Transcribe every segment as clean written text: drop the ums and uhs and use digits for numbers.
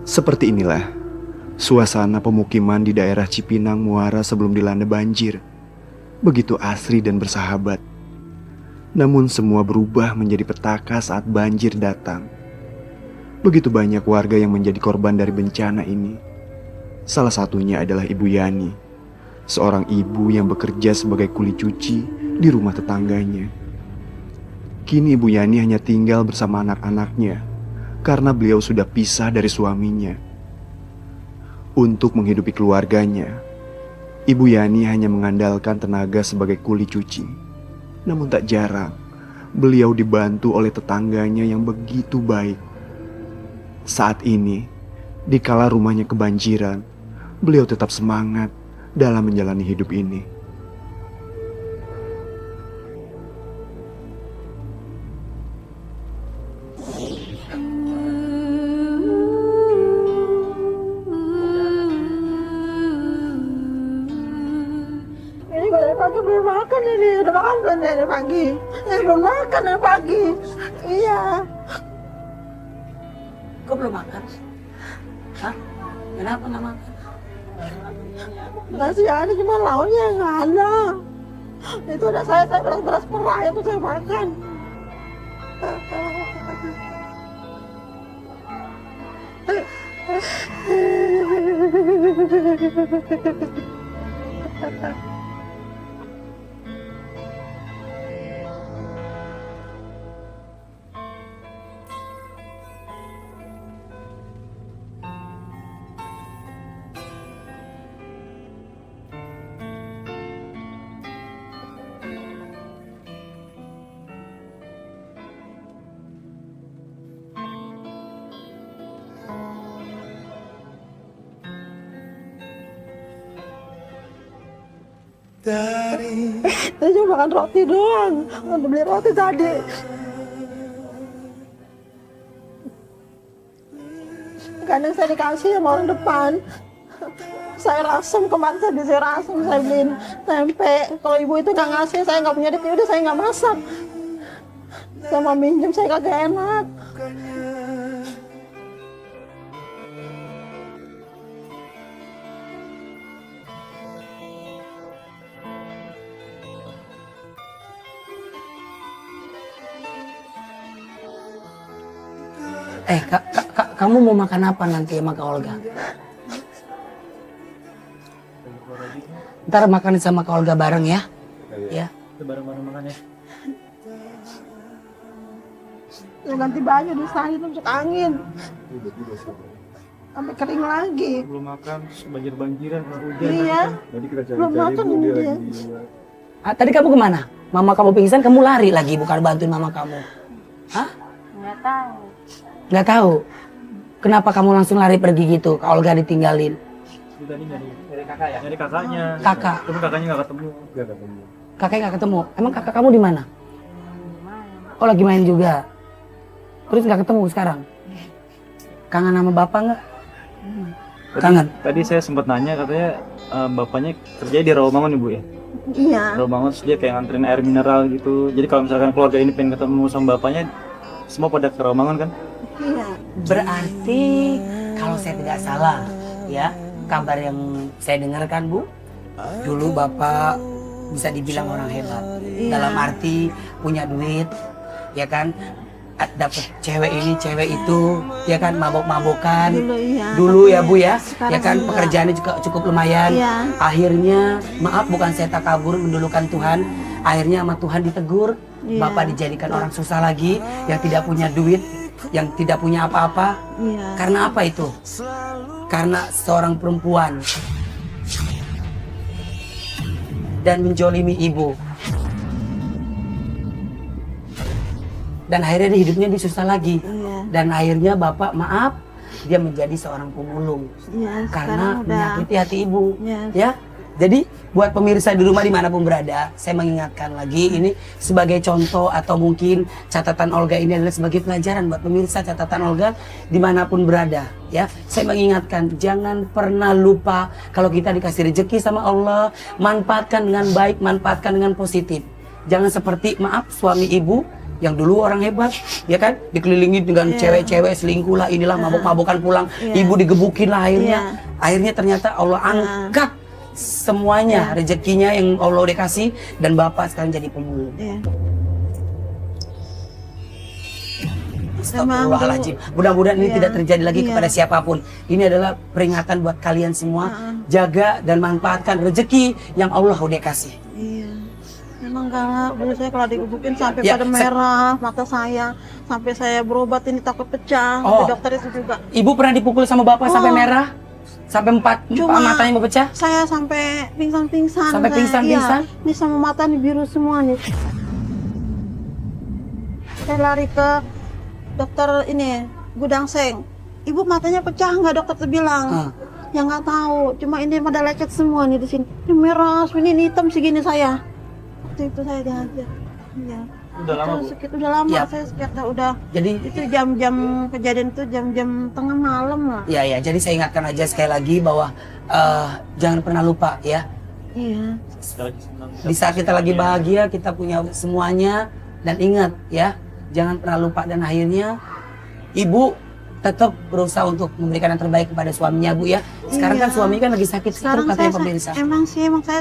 Seperti inilah suasana pemukiman di daerah Cipinang Muara sebelum dilanda banjir. Begitu asri dan bersahabat. Namun semua berubah menjadi petaka saat banjir datang. Begitu banyak warga yang menjadi korban dari bencana ini. Salah satunya adalah Ibu Yani, seorang ibu yang bekerja sebagai kuli cuci di rumah tetangganya. Kini Ibu Yani hanya tinggal bersama anak-anaknya karena beliau sudah pisah dari suaminya. Untuk menghidupi keluarganya, Ibu Yani hanya mengandalkan tenaga sebagai kuli cuci. Namun tak jarang, beliau dibantu oleh tetangganya yang begitu baik. Saat ini, dikala rumahnya kebanjiran, beliau tetap semangat dalam menjalani hidup ini. Ini gue dari pagi belum makan ini, udah makan belum dari pagi? Belum makan dari pagi. Iya. Kok belum makan? Hah? Kenapa nggak makan? Nasi ada cuma lauknya nggak ada. Itu ada saya beras perah itu saya makan. Saya cuma makan roti doang. Untuk beli roti tadi. Kadang saya dikasih sama orang depan. Saya rasem kemarin tadi saya rasem, saya beliin tempe. Kalau ibu itu nggak ngasih, saya nggak punya duit, udah saya nggak masak. Saya mau minjem, saya kagak enak. Kamu mau makan apa nanti sama Kak Olga? Ntar makan sama Kak Olga bareng ya. Ya. Bareng-bareng makan ya. Saya ganti baju di sana itu masuk angin. Sampai kering lagi. Belum makan, banjir-banjiran, hujan. Iya. Tadi kita Belum makan ini dia. Tadi kamu kemana? Mama kamu pingsan, kamu lari lagi bukan bantuin mama kamu. Hah? Nggak tahu. Nggak tahu. Kenapa kamu langsung lari pergi gitu? Kak Olga ditinggalin. Tadi nyari kakak ya? Nyari kakaknya. Kakak. Tapi kakaknya nggak ketemu. Kakaknya nggak ketemu. Emang kakak kamu di mana? Oh lagi main juga. Terus nggak ketemu sekarang? Kangen sama bapak nggak? Kangen. Tadi saya sempat nanya katanya bapaknya kerja di Rawamangun ibu ya? Iya. Rawamangun terus dia kayak nganterin air mineral gitu. Jadi kalau misalkan keluarga ini pengen ketemu sama bapaknya, semua pada ke Rawamangun kan? Iya. Berarti kalau saya tidak salah ya, kabar yang saya dengarkan Bu, dulu Bapak bisa dibilang orang hebat. Dalam arti punya duit, ya kan, dapat cewek ini cewek itu, ya kan, mabok-mabokan. Dulu ya Bu ya, ya kan, pekerjaannya juga cukup lumayan. Iya. Akhirnya maaf bukan saya takabur mendulukan Tuhan, akhirnya sama Tuhan ditegur. Iya. Bapak dijadikan orang susah lagi, yang tidak punya duit, yang tidak punya apa-apa. Iya. Karena apa itu? Karena seorang perempuan dan menjolimi ibu. Dan akhirnya hidupnya dia susah lagi. Iya. Dan akhirnya bapak maaf, dia menjadi seorang pemulung. Iya, Karena sekarang udah. menyakiti hati ibu. Iya. Ya. Jadi buat pemirsa di rumah dimanapun berada, saya mengingatkan lagi ini sebagai contoh atau mungkin catatan Olga ini adalah sebagai pelajaran buat pemirsa catatan Olga dimanapun berada. Ya, saya mengingatkan jangan pernah lupa kalau kita dikasih rezeki sama Allah, manfaatkan dengan baik, manfaatkan dengan positif. Jangan seperti maaf suami ibu yang dulu orang hebat, ya kan, dikelilingi dengan cewek-cewek, selingkuh lah, inilah mabok-mabokan pulang, ibu digebukin lah akhirnya ternyata Allah angkat semuanya, rezekinya yang Allah udah kasih, dan bapak sekarang jadi pemulung. Astagfirullahaladzim. Mudah-mudahan ini tidak terjadi lagi kepada siapapun. Ini adalah peringatan buat kalian semua. Jaga dan manfaatkan rezeki yang Allah udah kasih. Iya. Memang galak. Dulu saya kalau digebukin sampai pada merah mata saya, sampai saya berobat ini takut pecah. Di dokter itu juga. Ibu pernah dipukul sama bapak sampai merah? Sampai empat matanya mau pecah? Saya sampai pingsan-pingsan. Sampai pingsan-pingsan? Ini sama mata nih biru semua nih. Saya lari ke dokter ini Gudang Seng. Ibu matanya pecah nggak, dokter tuh bilang? Ya nggak tahu. Cuma ini pada lecet semua nih di sini. Ini merah, ini hitam segini saya. Waktu itu saya dihajar. Iya. Udah lama, Bu? Udah lama, saya sekitar udah. Jadi itu jam-jam kejadian itu jam-jam tengah malam lah. Iya. Jadi saya ingatkan aja sekali lagi bahwa jangan pernah lupa ya. Iya. Di saat kita lagi bahagia, kita punya semuanya, dan ingat ya, jangan pernah lupa. Dan akhirnya ibu tetap berusaha untuk memberikan yang terbaik kepada suaminya, Bu ya. Sekarang kan suami kan lagi sakit stroke katanya pemirsa. Emang saya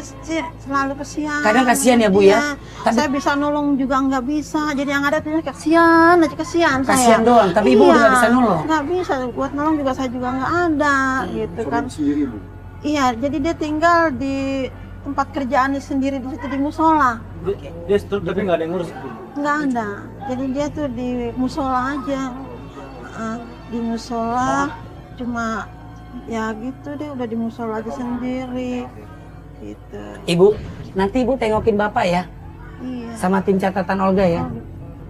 selalu kasihan. Kadang kasihan ya, Bu ya. Saya bisa nolong juga nggak bisa. Jadi yang ada tuh kasihan aja, kasihan saya. Kasihan doang, tapi ibu udah nggak bisa nolong. Nggak bisa, buat nolong juga saya juga nggak ada, gitu kan. Iya, jadi dia tinggal di tempat kerjaannya sendiri di situ di musola. Dia stroke tapi nggak ada yang ngurus? Nggak ada. Jadi dia tuh di musola aja. Di musola cuma ya gitu deh, udah di musola aja sendiri gitu. Ibu, nanti ibu tengokin bapak ya. Iya. Sama tim catatan Olga ya.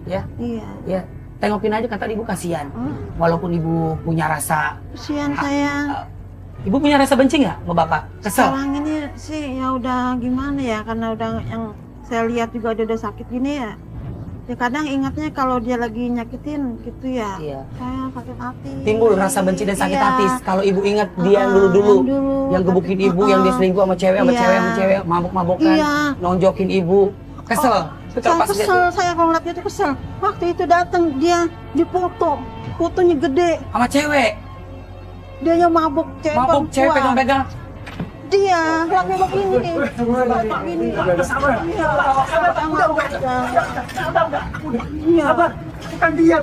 Ya. Iya. Ya. Tengokin aja, kata ibu kasihan. Walaupun ibu punya rasa. Kasihan saya. Ibu punya rasa benci nggak sama bapak? Kesel? Sekarang ini sih ya udah gimana ya, karena udah yang saya lihat juga dia udah sakit gini ya. Ya kadang ingatnya kalau dia lagi nyakitin gitu ya. Iya. Saya sakit hati. Timbul rasa benci dan sakit hati kalau ibu ingat dia dulu yang gebukin ibu, yang dia selingkuh sama cewek, mabuk-mabokan, nonjokin ibu. Kesel. Saya kesel, saya kalau ngeliat dia tuh kesel. Waktu itu datang dia difoto, fotonya gede. Sama cewek. Dia yang mabuk, cewek pegang-pegang. Dia lagi begini. Begini. Iya. Bukan dia.